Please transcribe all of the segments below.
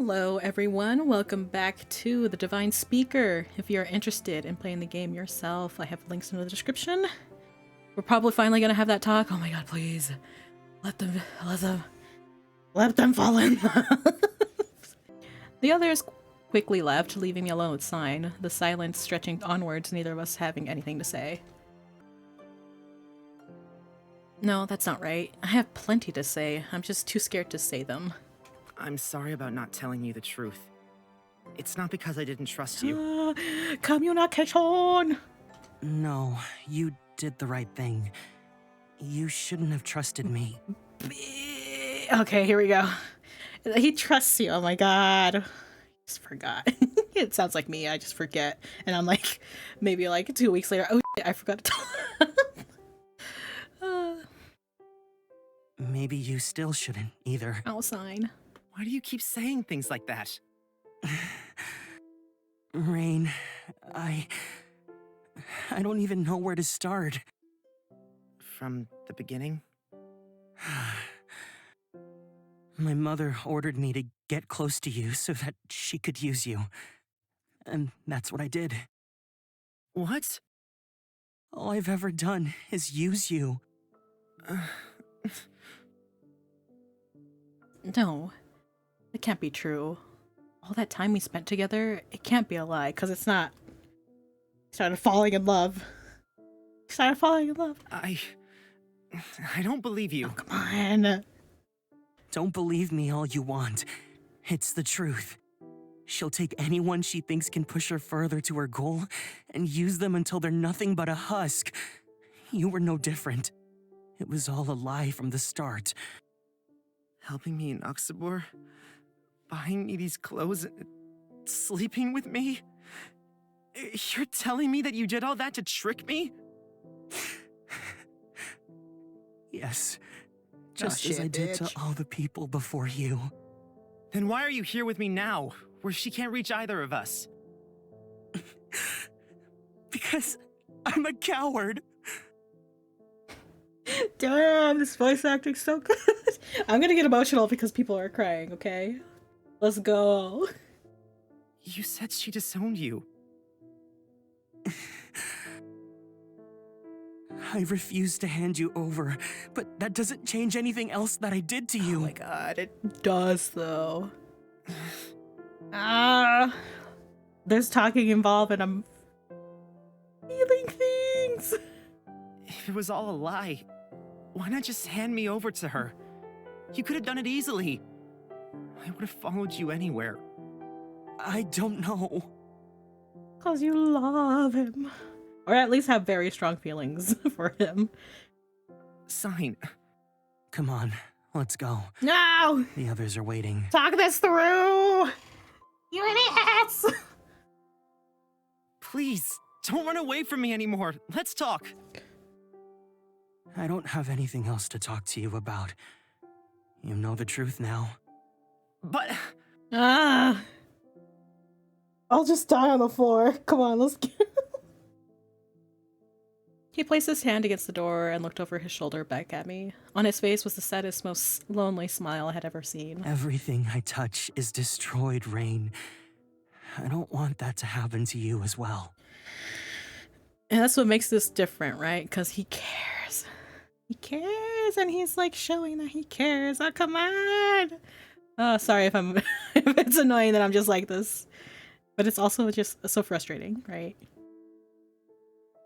Hello everyone, welcome back to The Divine Speaker. If you're interested in playing the game yourself, I have links in the description. We're probably finally gonna have that talk. Oh my god, please. Let them fall in love. The others quickly left, leaving me alone with Cyne, the silence stretching onwards, neither of us having anything to say. No, that's not right. I have plenty to say. I'm just too scared to say them. I'm sorry about not telling you the truth. It's not because I didn't trust you. Communication! No, you did the right thing. You shouldn't have trusted me. Okay, here we go. He trusts you, oh my god. Just forgot. It sounds like me, I just forget. And I'm like, maybe like 2 weeks later, oh shit, I forgot to tell him. Maybe you still shouldn't either. I'll sign. Why do you keep saying things like that? Rain, I don't even know where to start. From the beginning? My mother ordered me to get close to you so that she could use you. And that's what I did. What? All I've ever done is use you. No, it can't be true. All that time we spent together, it can't be a lie, because it's not. He started falling in love. He started falling in love. I don't believe you. Oh, come on. Don't believe me all you want. It's the truth. She'll take anyone she thinks can push her further to her goal and use them until they're nothing but a husk. You were no different. It was all a lie from the start. Helping me in Uxabor? Buying me these clothes? Sleeping with me? You're telling me that you did all that to trick me? Yes. Just as shit, I did bitch. to all the people before you. Then why are you here with me now, where she can't reach either of us? Because I'm a coward. Damn, this voice acting's so good. I'm gonna get emotional because people are crying, okay? Let's go. You said she disowned you. I refuse to hand you over, but that doesn't change anything else that I did to you. Oh my god, it does though. There's talking involved and I'm feeling things. If it was all a lie, why not just hand me over to her? You could have done it easily. I would have followed you anywhere. I don't know. Cause you love him. Or at least have very strong feelings for him. Cyne. Come on, let's go. No! The others are waiting. Talk this through! You idiots! Please, don't run away from me anymore. Let's talk. I don't have anything else to talk to you about. You know the truth now. But... I'll just die on the floor. Come on, let's go. He placed his hand against the door and looked over his shoulder back at me. On his face was the saddest, most lonely smile I had ever seen. Everything I touch is destroyed, Rain. I don't want that to happen to you as well. And that's what makes this different, right? Because he cares. He cares, and he's like showing that he cares. Oh, come on! Oh, sorry if I'm if it's annoying that I'm just like this. But it's also just so frustrating, right?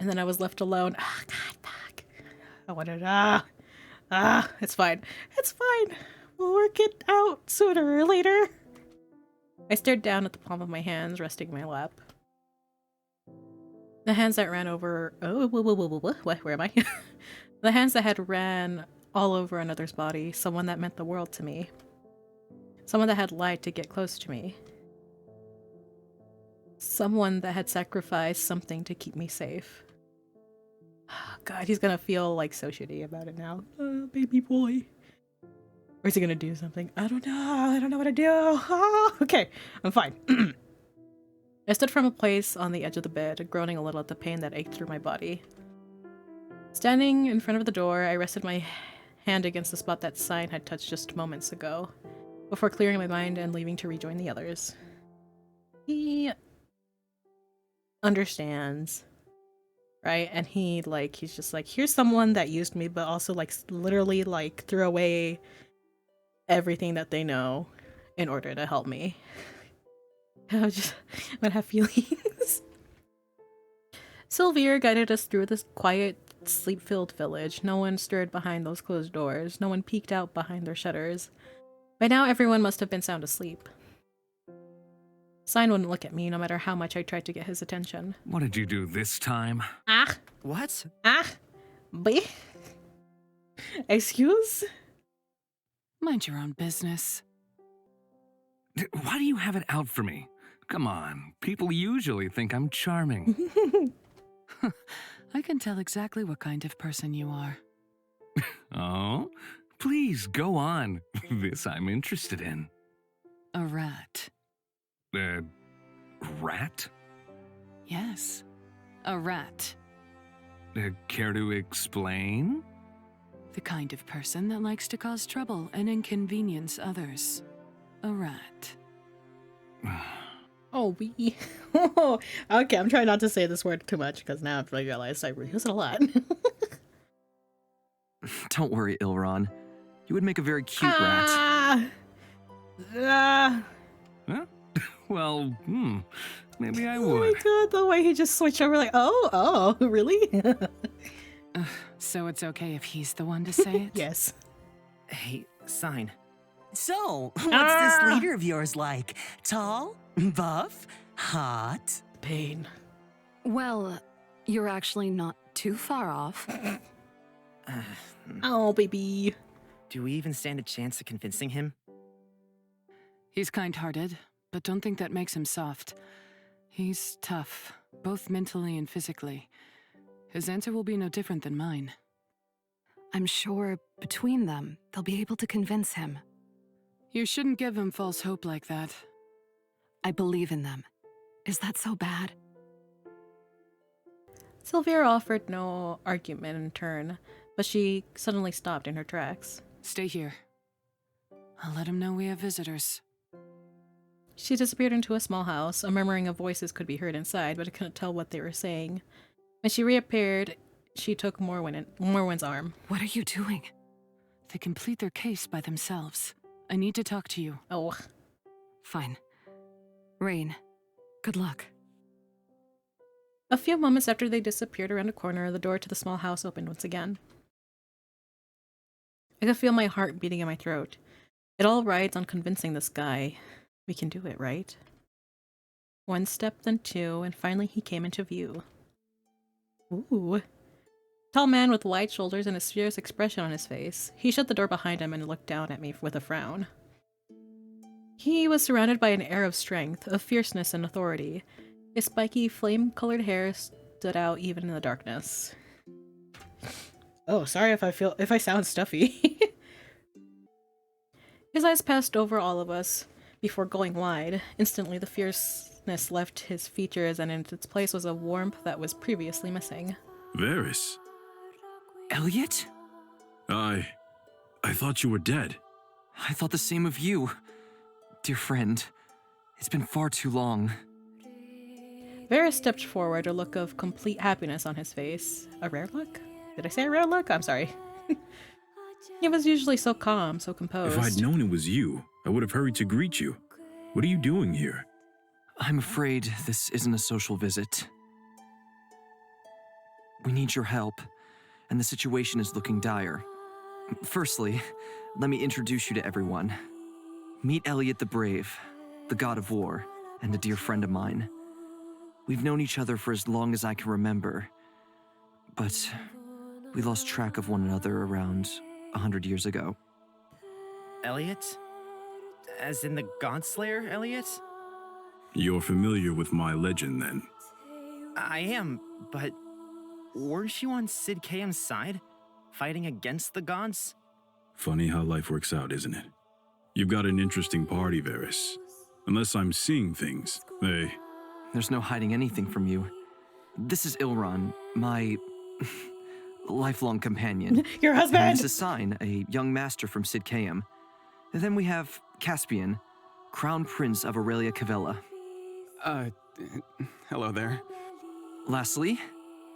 And then I was left alone. Ah, God, fuck. I wanted, it's fine. It's fine. We'll work it out sooner or later. I stared down at the palm of my hands, resting in my lap. The hands that ran over, what, where am I? The hands that had ran all over another's body, someone that meant the world to me. Someone that had lied to get close to me. Someone that had sacrificed something to keep me safe. God, he's gonna feel like so shitty about it now. Baby boy. Or is he gonna do something? I don't know. I don't know what to do. Oh, okay, I'm fine. I stood from a place on the edge of the bed, groaning a little at the pain that ached through my body. Standing in front of the door, I rested my hand against the spot that Cyne had touched just moments ago. before clearing my mind and leaving to rejoin the others. He understands, right? And he's just like, here's someone that used me, but also like literally like threw away everything that they know in order to help me. I'm gonna have feelings. Sylvia guided us through this quiet, sleep-filled village. No one stirred behind those closed doors. No one peeked out behind their shutters. By now, everyone must have been sound asleep. Cyne wouldn't look at me no matter how much I tried to get his attention. What did you do this time? Ah! What? Ah! B? Excuse? Mind your own business. Why do you have it out for me? Come on, people usually think I'm charming. I can tell exactly what kind of person you are. Oh? Please, go on. This I'm interested in. A rat. Rat? Yes, a rat. Care to explain? The kind of person that likes to cause trouble and inconvenience others. A rat. Oh, we. Okay, I'm trying not to say this word too much because now I realize I use it a lot. Don't worry, Ilron. You would make a very cute rat. Ah! Huh? Well, maybe I Oh my would. god, the way he just switched over like, oh, really? So it's okay if he's the one to say it? Yes. Hey, Cyne. So, what's Ah! this leader of yours like? Tall? Buff? Hot? Pain. Well, you're actually not too far off. Oh, baby. Do we even stand a chance of convincing him? He's kind-hearted, but don't think that makes him soft. He's tough, both mentally and physically. His answer will be no different than mine. I'm sure between them, they'll be able to convince him. You shouldn't give him false hope like that. I believe in them. Is that so bad? Sylvia offered no argument in turn, but she suddenly stopped in her tracks. Stay here. I'll let him know we have visitors. She disappeared into a small house. A murmuring of voices could be heard inside, but I couldn't tell what they were saying. When she reappeared, she took Morwen's arm. What are you doing? They complete their case by themselves. I need to talk to you. Oh. Fine. Rain, good luck. A few moments after they disappeared around a corner, the door to the small house opened once again. I could feel my heart beating in my throat. It all rides on convincing this guy. We can do it, right? One step, then two, and finally he came into view. Ooh. Tall man with wide shoulders and a serious expression on his face. He shut the door behind him and looked down at me with a frown. He was surrounded by an air of strength, of fierceness and authority. His spiky, flame-colored hair stood out even in the darkness. Oh, sorry if I sound stuffy. His eyes passed over all of us before going wide. Instantly, the fierceness left his features, and in its place was a warmth that was previously missing. Varys, Elliot? I thought you were dead. I thought the same of you. Dear friend, it's been far too long. Varys stepped forward, a look of complete happiness on his face. A rare look? Did I say a rare look? I'm sorry. He was usually so calm, so composed. If I'd known it was you, I would have hurried to greet you. What are you doing here? I'm afraid this isn't a social visit. We need your help, and the situation is looking dire. Firstly, let me introduce you to everyone. Meet Elliot the Brave, the god of war, and a dear friend of mine. We've known each other for as long as I can remember, but we lost track of one another around 100 years ago. Elliot? As in the Godslayer, Elliot? You're familiar with my legend, then? I am, but weren't you on Sid Kaem's side, fighting against the gods? Funny how life works out, isn't it? You've got an interesting party, Varys. Unless I'm seeing things, There's no hiding anything from you. This is Ilron, my lifelong companion. Your husband! This is Cyne, a young master from Sid Kaem. And then we have Caspian, Crown Prince of Aurelia Cavella. Hello there. Lastly,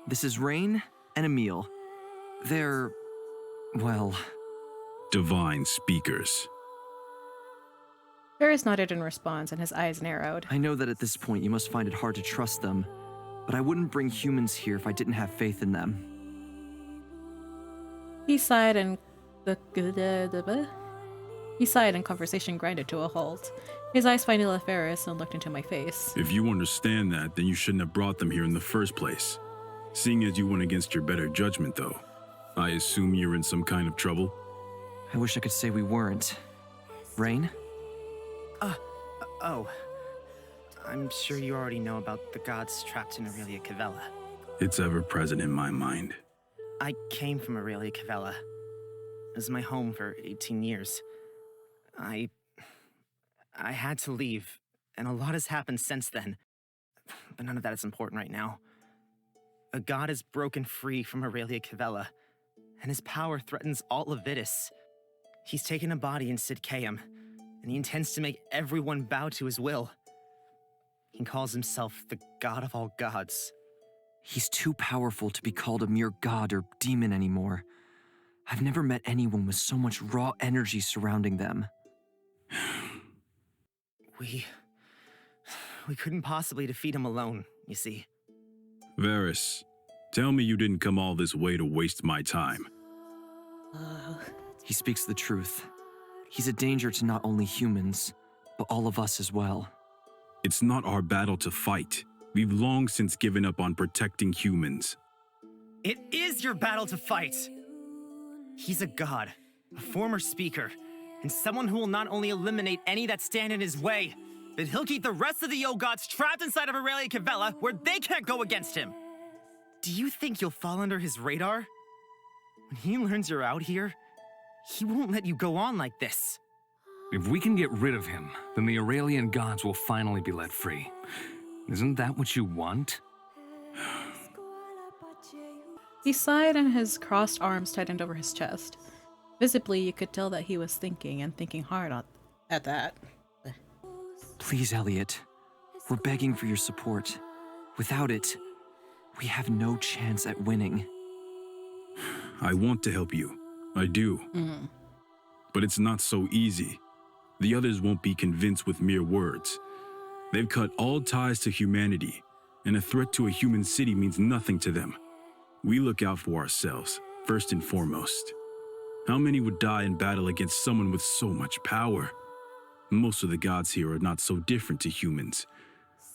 this is Rain and Emil. They're, well, Divine speakers. Ferris nodded in response, and his eyes narrowed. I know that at this point you must find it hard to trust them, but I wouldn't bring humans here if I didn't have faith in them. He sighed and conversation grinded to a halt. His eyes finally left Ferris and looked into my face. If you understand that, then you shouldn't have brought them here in the first place. Seeing as you went against your better judgment, though, I assume you're in some kind of trouble? I wish I could say we weren't. Rain? Oh. I'm sure you already know about the gods trapped in Aurelia Cavella. It's ever present in my mind. I came from Aurelia Cavella. It was my home for 18 years. I had to leave, and a lot has happened since then. But none of that is important right now. A god is broken free from Aurelia Cavella, and his power threatens all of Vitus. He's taken a body in Sidcaeum, and he intends to make everyone bow to his will. He calls himself the god of all gods. He's too powerful to be called a mere god or demon anymore. I've never met anyone with so much raw energy surrounding them. We couldn't possibly defeat him alone, you see. Varys, tell me you didn't come all this way to waste my time. He speaks the truth. He's a danger to not only humans, but all of us as well. It's not our battle to fight. We've long since given up on protecting humans. It is your battle to fight! He's a god, a former speaker, and someone who will not only eliminate any that stand in his way, but he'll keep the rest of the O-Gods trapped inside of Aurelia Cavella where they can't go against him! Do you think you'll fall under his radar? When he learns you're out here, he won't let you go on like this. If we can get rid of him, then the Aurelian gods will finally be let free. Isn't that what you want? He sighed and his crossed arms tightened over his chest. Visibly, you could tell that he was thinking and thinking hard at that. Please, Elliot. We're begging for your support. Without it, we have no chance at winning. I want to help you. I do. But it's not so easy. The others won't be convinced with mere words. They've cut all ties to humanity, and a threat to a human city means nothing to them. We look out for ourselves, first and foremost. How many would die in battle against someone with so much power? Most of the gods here are not so different to humans.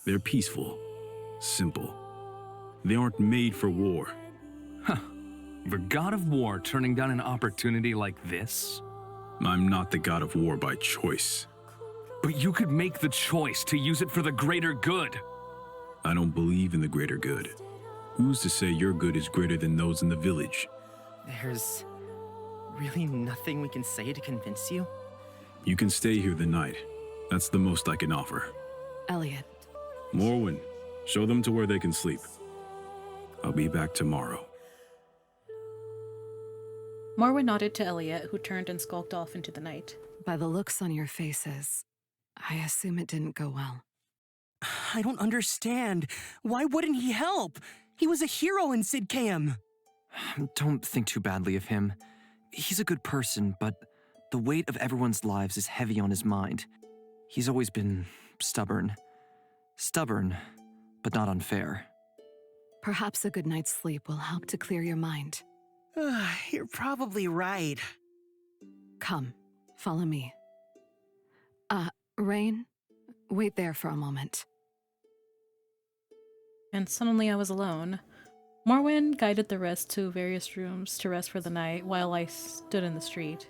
They're peaceful, simple. They aren't made for war. The god of war turning down an opportunity like this? I'm not the god of war by choice. But you could make the choice to use it for the greater good. I don't believe in the greater good. Who's to say your good is greater than those in the village? There's really nothing we can say to convince you? You can stay here the night. That's the most I can offer. Elliot, Morwen, show them to where they can sleep. I'll be back tomorrow. Morwen nodded to Elliot, who turned and skulked off into the night. by the looks on your faces, I assume it didn't go well. I don't understand. Why wouldn't he help? He was a hero in Sidcaeum. Don't think too badly of him. He's a good person, but the weight of everyone's lives is heavy on his mind. He's always been stubborn. Stubborn, but not unfair. Perhaps a good night's sleep will help to clear your mind. You're probably right. Come, follow me. Rain, wait there for a moment. And suddenly I was alone. Morwen guided the rest to various rooms to rest for the night while I stood in the street.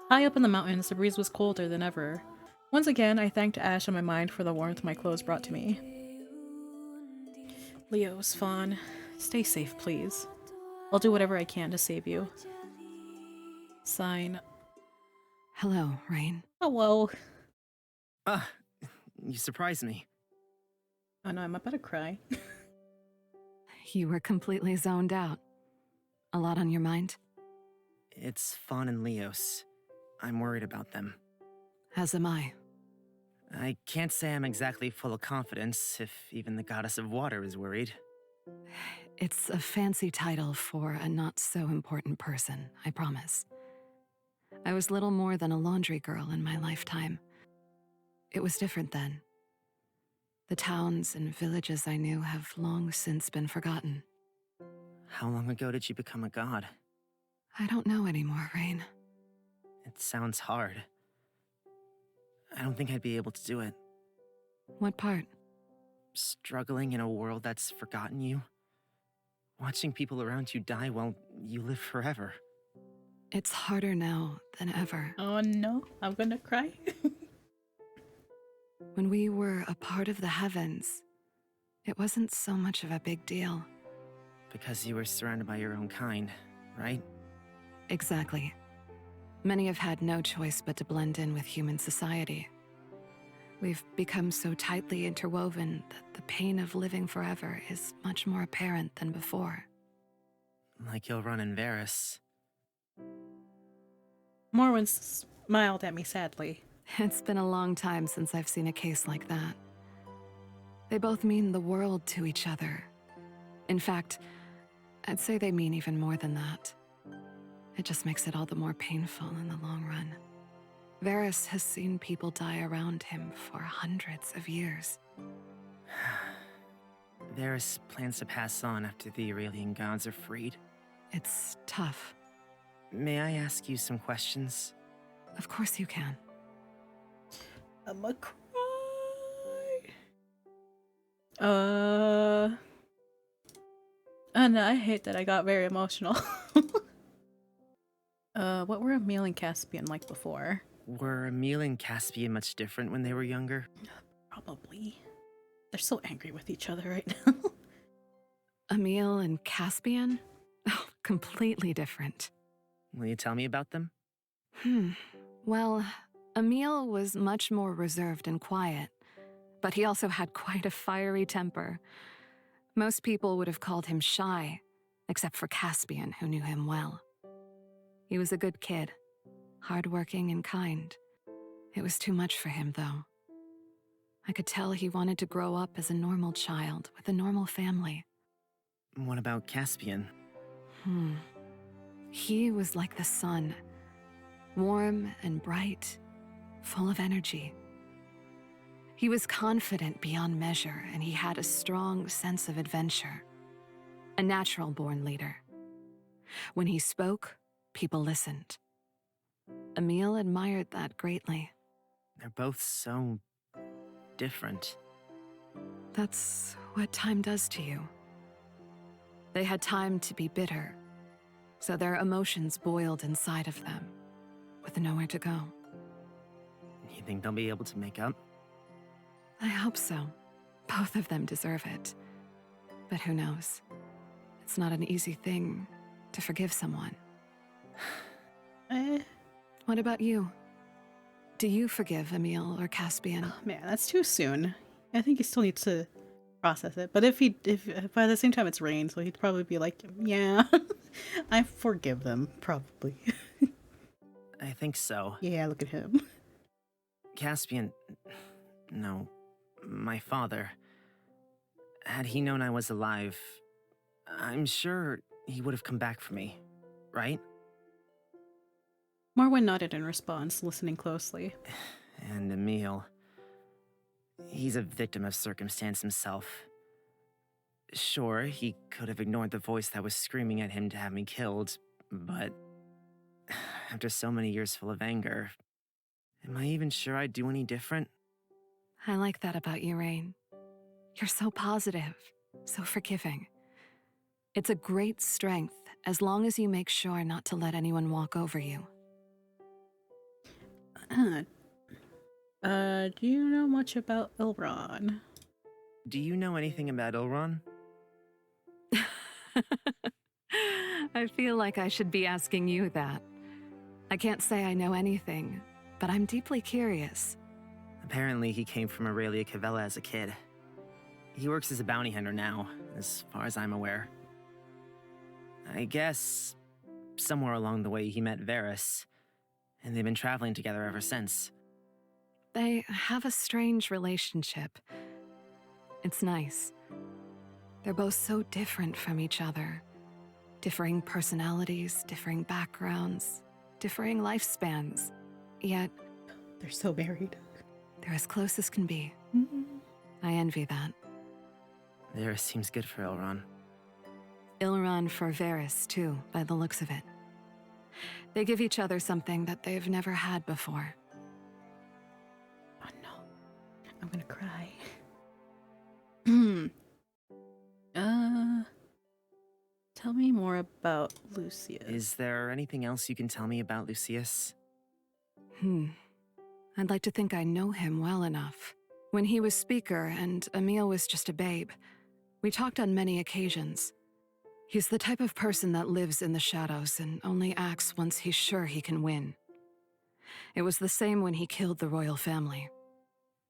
High up in the mountains, the breeze was colder than ever. Once again, I thanked Ash on my mind for the warmth my clothes brought to me. Leos, Fawn, stay safe, please. I'll do whatever I can to save you. Cyne. Hello, Rain. Hello. You surprised me. Oh no, I'm about to cry. You were completely zoned out. A lot on your mind? It's Fawn and Leos. I'm worried about them. As am I. I can't say I'm exactly full of confidence if even the goddess of water is worried. It's a fancy title for a not-so-important person, I promise. I was little more than a laundry girl in my lifetime. It was different then. The towns and villages I knew have long since been forgotten. How long ago did you become a god? I don't know anymore, Rain. It sounds hard. I don't think I'd be able to do it. What part? Struggling in a world that's forgotten you. Watching people around you die while you live forever. It's harder now than ever. Oh no, I'm gonna cry. When we were a part of the heavens, it wasn't so much of a big deal. Because you were surrounded by your own kind, right? Exactly. Many have had no choice but to blend in with human society. We've become so tightly interwoven that the pain of living forever is much more apparent than before. Like Ilron and Varys. Morwen smiled at me sadly. It's been a long time since I've seen a case like that. They both mean the world to each other. In fact, I'd say they mean even more than that. It just makes it all the more painful in the long run. Varys has seen people die around him for hundreds of years. Varys plans to pass on after the Aurelian gods are freed. It's tough. May I ask you some questions? Of course you can. I'ma cry. And I hate that I got very emotional. What were Emil and Caspian like before? Were Emil and Caspian much different when they were younger? Probably. They're so angry with each other right now. Emil and Caspian? Oh, completely different. Will you tell me about them? Well, Emil was much more reserved and quiet, but he also had quite a fiery temper. Most people would have called him shy, except for Caspian, who knew him well. He was a good kid, hardworking and kind. It was too much for him, though. I could tell he wanted to grow up as a normal child with a normal family. What about Caspian? He was like the sun, warm and bright, full of energy. He was confident beyond measure, and he had a strong sense of adventure. A natural-born leader. When he spoke, people listened. Emil admired that greatly. They're both so different. That's what time does to you. They had time to be bitter, so their emotions boiled inside of them, with nowhere to go. You think they'll be able to make up? I hope so. Both of them deserve it. But who knows? It's not an easy thing to forgive someone. What about you? Do you forgive Emil or Caspian? Oh, man, that's too soon. I think he still needs to process it. But if by the same time it's Rain, so he'd probably be like, yeah, I forgive them, probably. I think so. Yeah, look at him. Caspian... No, my father. Had he known I was alive, I'm sure he would have come back for me, right? Marwen nodded in response, listening closely. And Emil... He's a victim of circumstance himself. Sure, he could have ignored the voice that was screaming at him to have me killed, but... After so many years full of anger, am I even sure I'd do any different? I like that about you, Rain. You're so positive, so forgiving. It's a great strength as long as you make sure not to let anyone walk over you. Do you know much about Elrond? Do you know anything about Ilron? I feel like I should be asking you that. I can't say I know anything, but I'm deeply curious. Apparently he came from Aurelia Cavella as a kid. He works as a bounty hunter now, as far as I'm aware. I guess somewhere along the way he met Varys, and they've been traveling together ever since. They have a strange relationship. It's nice. They're both so different from each other. Differing personalities, differing backgrounds, differing lifespans. Yet, They're so married. they're as close as can be. I envy that. Varys seems good for Elrond. Ilron for Varys, too, by the looks of it. They give each other something that they've never had before. Oh no. I'm gonna cry. Tell me more about Lucius. Is there anything else you can tell me about Lucius? I'd like to think I know him well enough. When he was speaker and Emil was just a babe, we talked on many occasions. He's the type of person that lives in the shadows and only acts once he's sure he can win. It was the same when he killed the royal family.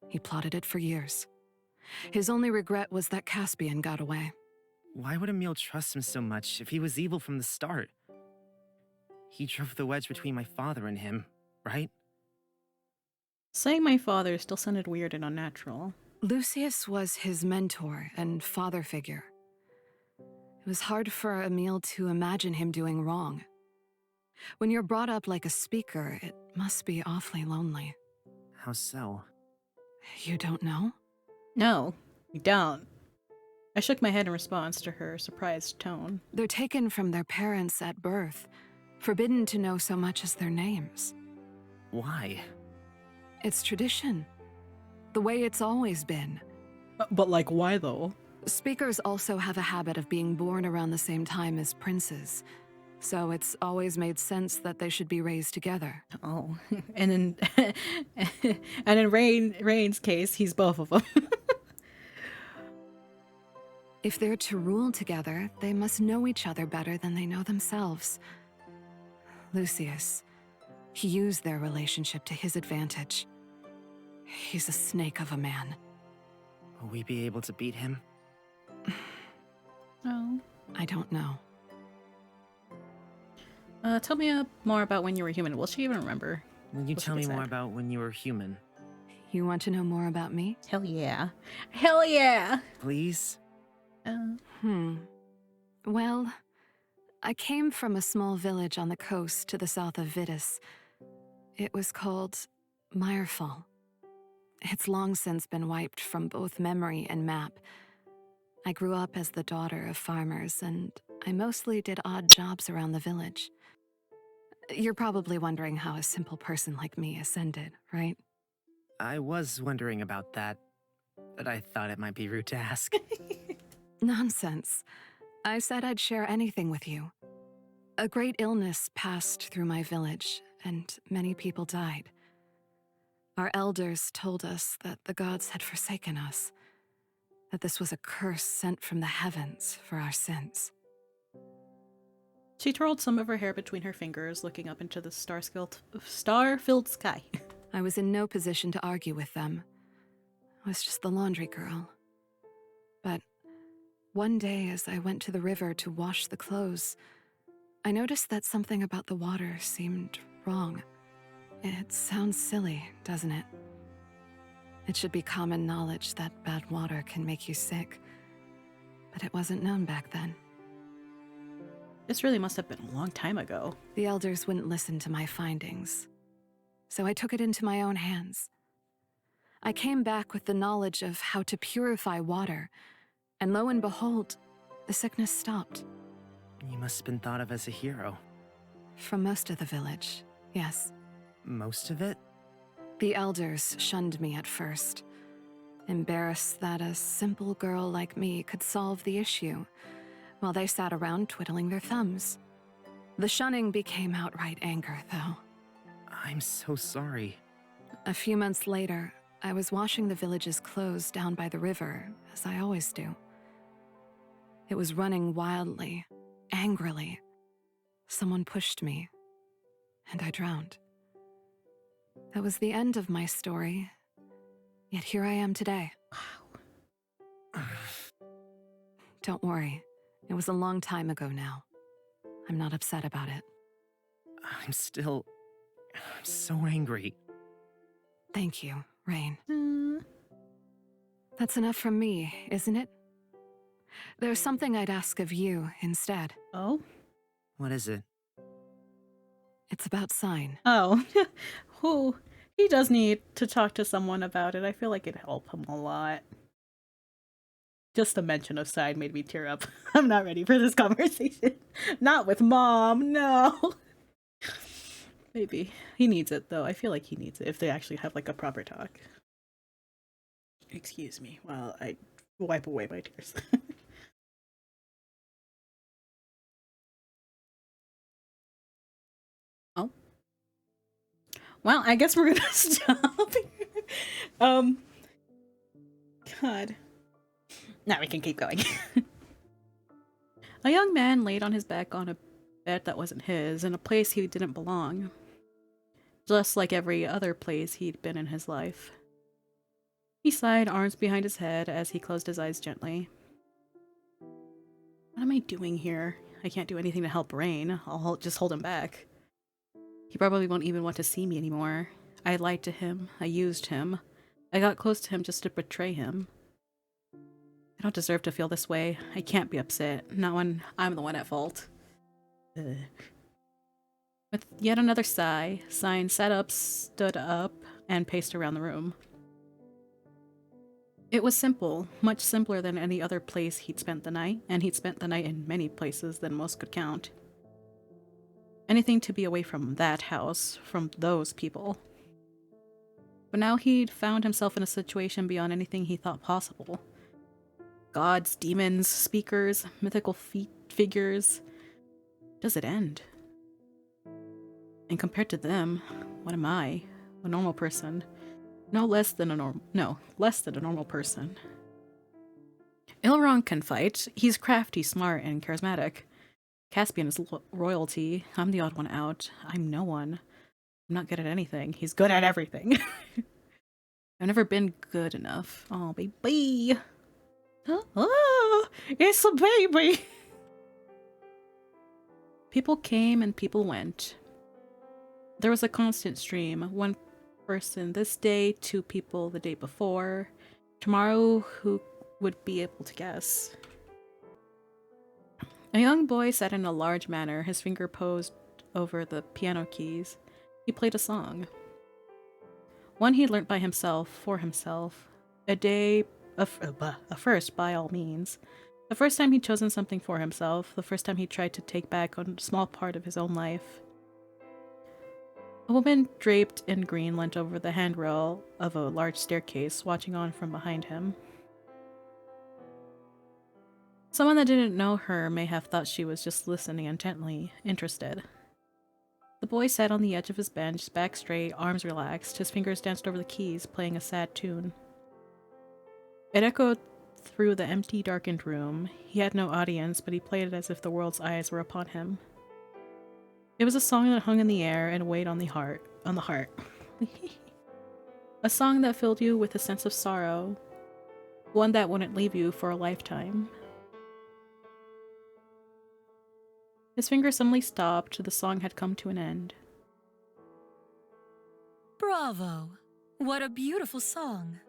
He plotted it for years. His only regret was that Caspian got away. Why would Emil trust him so much if he was evil from the start? He drove the wedge between my father and him, right? Saying my father still sounded weird and unnatural. Lucius was his mentor and father figure. It was hard for Emil to imagine him doing wrong. When you're brought up like a speaker, it must be awfully lonely. How so? You don't know? No, we don't. I shook my head in response to her surprised tone. They're taken from their parents at birth, forbidden to know so much as their names. Why? It's tradition. The way it's always been. But like, why though? Speakers also have a habit of being born around the same time as princes, so it's always made sense that they should be raised together. Oh, and in and in Rain's case, he's both of them. If they're to rule together, they must know each other better than they know themselves. Lucius, he used their relationship to his advantage. He's a snake of a man. Will we be able to beat him? Oh. I don't know. Tell me more about when you were human. Will she even remember? Will you What tell she me said? more about when you were human? You want to know more about me? Hell yeah. Hell yeah! Please? Well, I came from a small village on the coast to the south of Vidus. It was called Mirefall. It's long since been wiped from both memory and map. I grew up as the daughter of farmers, and I mostly did odd jobs around the village. You're probably wondering how a simple person like me ascended, right? I was wondering about that, but I thought it might be rude to ask. Nonsense. I said I'd share anything with you. A great illness passed through my village, and many people died. Our elders told us that the gods had forsaken us, that this was a curse sent from the heavens for our sins. She twirled some of her hair between her fingers, looking up into the star-filled sky. I was in no position to argue with them. I was just the laundry girl. But one day, as I went to the river to wash the clothes, I noticed that something about the water seemed wrong. It sounds silly, doesn't it? It should be common knowledge that bad water can make you sick, but it wasn't known back then. This really must have been a long time ago. The elders wouldn't listen to my findings, so I took it into my own hands. I came back with the knowledge of how to purify water, and lo and behold, the sickness stopped. You must have been thought of as a hero. From most of the village, yes. Most of it? The elders shunned me at first, embarrassed that a simple girl like me could solve the issue, while they sat around twiddling their thumbs. The shunning became outright anger, though. I'm so sorry. A few months later, I was washing the village's clothes down by the river, as I always do. It was running wildly, angrily. Someone pushed me, and I drowned. That was the end of my story, yet here I am today. Wow. Don't worry, it was a long time ago now. I'm not upset about it. I'm so angry. Thank you, Rain. Uh, That's enough from me, isn't it? There's something I'd ask of you instead. oh? What is it? It's about Cyne. Oh. Who? He does need to talk to someone about it. I feel like it'd help him a lot. Just the mention of Cyne made me tear up. I'm not ready for this conversation. Not with Mom, no. Maybe. He needs it, though. I feel like he needs it if they actually have, like, a proper talk. Excuse me while I wipe away my tears. Oh. Well, I guess we're gonna stop here. God. Now we can keep going. A young man laid on his back on a bed that wasn't his, in a place he didn't belong. Just like every other place he'd been in his life. He sighed, arms behind his head, as he closed his eyes gently. What am I doing here? I can't do anything to help Rain. I'll just hold him back. He probably won't even want to see me anymore. I lied to him. I used him. I got close to him just to betray him. I don't deserve to feel this way. I can't be upset. Not when I'm the one at fault. Ugh. With yet another sigh, Cyne sat up, stood up, and paced around the room. It was simple, much simpler than any other place he'd spent the night, and he'd spent the night in many places than most could count. Anything to be away from that house, from those people. But now he'd found himself in a situation beyond anything he thought possible. Gods, demons, speakers, mythical figures. Does it end? And compared to them, what am I? A normal person. Less than a normal person. Ilrong can fight. He's crafty, smart, and charismatic. Caspian is royalty. I'm the odd one out. I'm no one. I'm not good at anything. He's good at everything. I've never been good enough. Oh, baby. Oh, it's a baby. People came and people went. There was a constant stream. One person this day, 2 people the day before. Tomorrow, who would be able to guess? A young boy sat in a large manor, his finger posed over the piano keys. He played a song. One he learnt by himself, for himself. A first by all means. The first time he'd chosen something for himself, the first time he tried to take back a small part of his own life. A woman draped in green leant over the handrail of a large staircase, watching on from behind him. Someone that didn't know her may have thought she was just listening intently, interested. The boy sat on the edge of his bench, back straight, arms relaxed, his fingers danced over the keys, playing a sad tune. It echoed through the empty, darkened room. He had no audience, but he played it as if the world's eyes were upon him. It was a song that hung in the air and weighed on the heart. A song that filled you with a sense of sorrow, one that wouldn't leave you for a lifetime. His finger suddenly stopped. The song had come to an end. Bravo! What a beautiful song.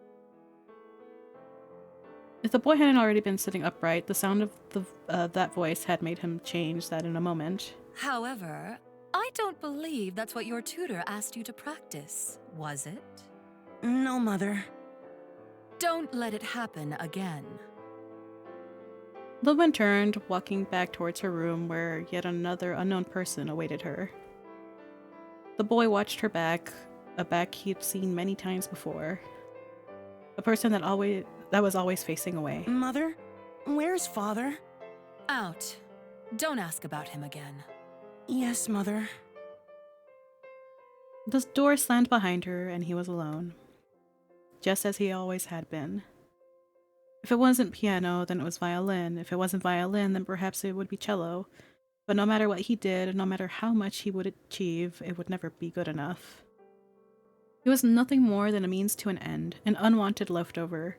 If the boy hadn't already been sitting upright, the sound of that voice had made him change that in a moment. However, I don't believe that's what your tutor asked you to practice, was it? No, Mother. Don't let it happen again. The woman turned, walking back towards her room where yet another unknown person awaited her. The boy watched her back, a back he'd seen many times before. A person that was always facing away. Mother? Where's Father? Out. Don't ask about him again. Yes, Mother. The door slammed behind her, and he was alone. Just as he always had been. If it wasn't piano, then it was violin. If it wasn't violin, then perhaps it would be cello. But no matter what he did, no matter how much he would achieve, it would never be good enough. He was nothing more than a means to an end, an unwanted leftover.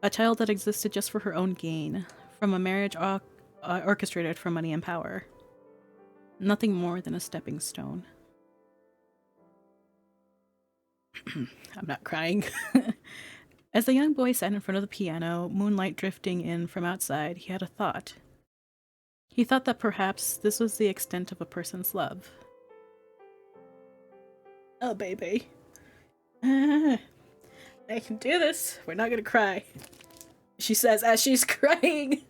A child that existed just for her own gain, from a marriage orchestrated for money and power. Nothing more than a stepping stone. I'm not crying. As the young boy sat in front of the piano, moonlight drifting in from outside, he had a thought. He thought that perhaps this was the extent of a person's love. Oh, baby. I can do this. We're not gonna cry. She says as she's crying.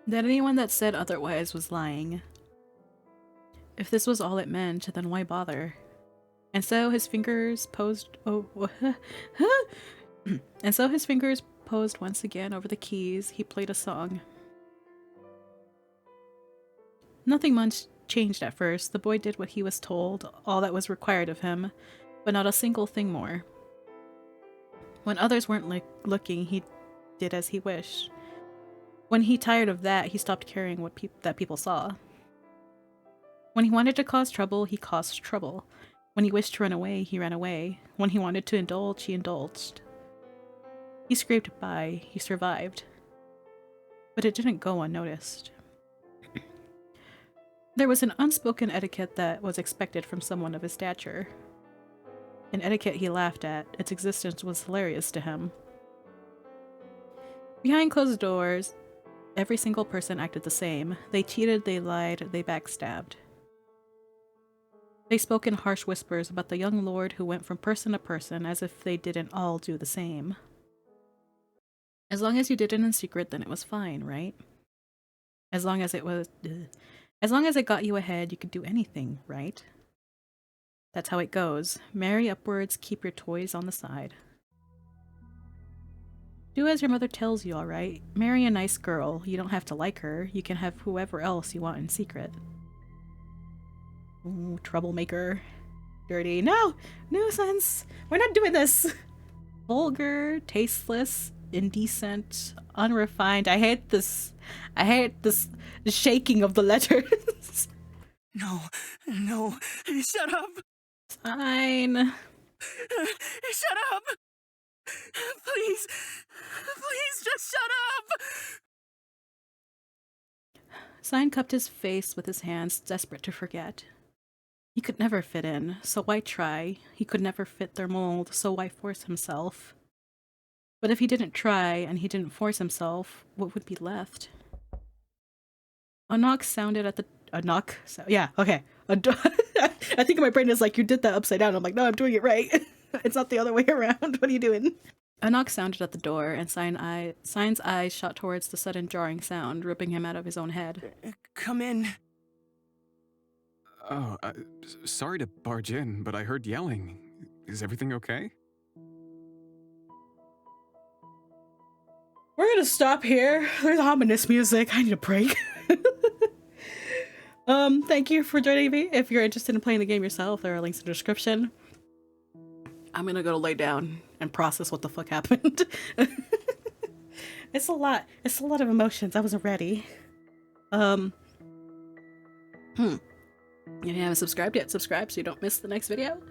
That anyone that said otherwise was lying. If this was all it meant, then why bother? And so his fingers posed and so his fingers posed once again over the keys. He played a song. Nothing much changed at first. The boy did what he was told, all that was required of him, but not a single thing more. When others weren't looking, he did as he wished. When he tired of that, he stopped caring what that people saw. When he wanted to cause trouble, he caused trouble. When he wished to run away, he ran away. When he wanted to indulge, he indulged. He scraped by, he survived. But it didn't go unnoticed. There was an unspoken etiquette that was expected from someone of his stature. An etiquette he laughed at. Its existence was hilarious to him. Behind closed doors, every single person acted the same. They cheated, they lied, they backstabbed. They spoke in harsh whispers about the young lord who went from person to person as if they didn't all do the same. As long as you did it in secret, then it was fine, right? As long as it got you ahead, you could do anything, right? That's how it goes. Marry upwards, keep your toys on the side. Do as your mother tells you, alright? Marry a nice girl. You don't have to like her. You can have whoever else you want in secret. Ooh, troublemaker. Dirty. No! Nuisance! We're not doing this! Vulgar, tasteless, indecent, unrefined. I hate this shaking of the letters. No, shut up! Cyne. Shut up! Please, just shut up! Cyne cupped his face with his hands, desperate to forget. He could never fit in, so why try? He could never fit their mold, so why force himself? But if he didn't try, and he didn't force himself, what would be left? A knock sounded at the... yeah, okay. I think my brain is like, you did that upside down. I'm like, no, I'm doing it right. It's not the other way around. What are you doing? A knock sounded at the door, and Cyne's eyes shot towards the sudden jarring sound, ripping him out of his own head. Come in. Oh, sorry to barge in, but I heard yelling. Is everything okay? We're gonna stop here. There's ominous music. I need a break. Thank you for joining me. If you're interested in playing the game yourself, there are links in the description. I'm gonna go lay down and process what the fuck happened. It's a lot. It's a lot of emotions. I wasn't ready. If you haven't subscribed yet, subscribe so you don't miss the next video.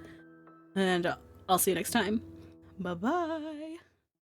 And I'll see you next time. Bye-bye.